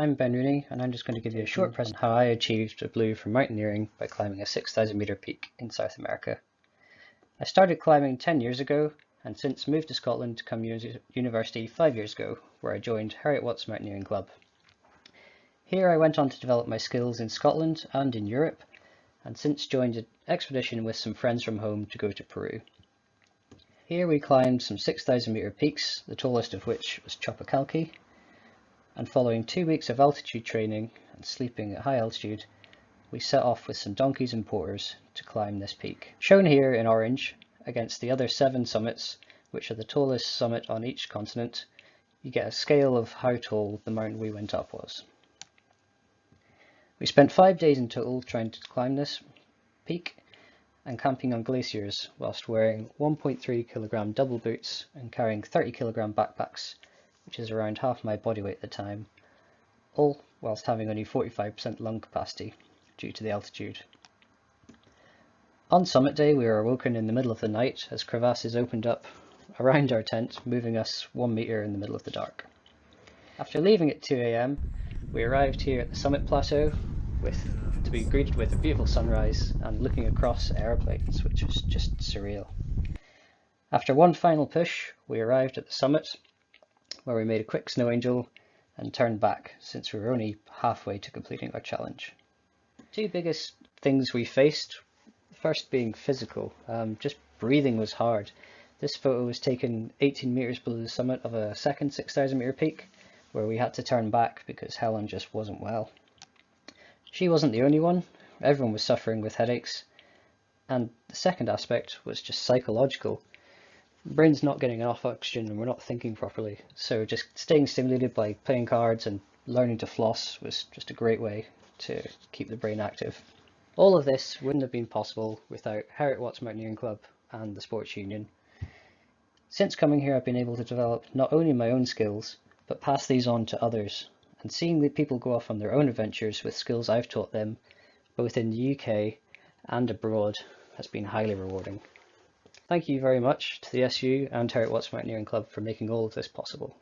I'm Ben Rooney, and I'm just going to give you a short presentation on how I achieved a blue from mountaineering by climbing a 6,000 metre peak in South America. I started climbing 10 years ago, and since moved to Scotland to come university 5 years ago, where I joined Heriot-Watt's Mountaineering Club. Here I went on to develop my skills in Scotland and in Europe, and since joined an expedition with some friends from home to go to Peru. Here we climbed some 6,000 metre peaks, the tallest of which was Chopacalchi, and following 2 weeks of altitude training and sleeping at high altitude, we set off with some donkeys and porters to climb this peak. Shown here in orange against the other 7 summits, which are the tallest summit on each continent, you get a scale of how tall the mountain we went up was. We spent 5 days in total trying to climb this peak and camping on glaciers whilst wearing 1.3 kilogram double boots and carrying 30 kilogram backpacks, which is around half my body weight at the time, all whilst having only 45% lung capacity due to the altitude. On summit day we were awoken in the middle of the night as crevasses opened up around our tent, moving us 1 metre in the middle of the dark. After leaving at 2 AM, we arrived here at the summit plateau to be greeted with a beautiful sunrise and looking across aeroplanes, which was just surreal. After one final push, we arrived at the summit, where we made a quick snow angel and turned back since we were only halfway to completing our challenge. 2 biggest things we faced, first being physical. Just breathing was hard. This photo was taken 18 metres below the summit of a second 6,000 metre peak, where we had to turn back because Helen just wasn't well. She wasn't the only one, everyone was suffering with headaches, and the second aspect was just psychological. The brain's not getting enough oxygen and we're not thinking properly, so just staying stimulated by playing cards and learning to floss was just a great way to keep the brain active. All of this wouldn't have been possible without Heriot-Watt's Mountaineering Club and the Sports Union. Since coming here I've been able to develop not only my own skills, but pass these on to others, and seeing the people go off on their own adventures with skills I've taught them, both in the UK and abroad, has been highly rewarding. Thank you very much to the SU and Heriot-Watt's Mountaineering Club for making all of this possible.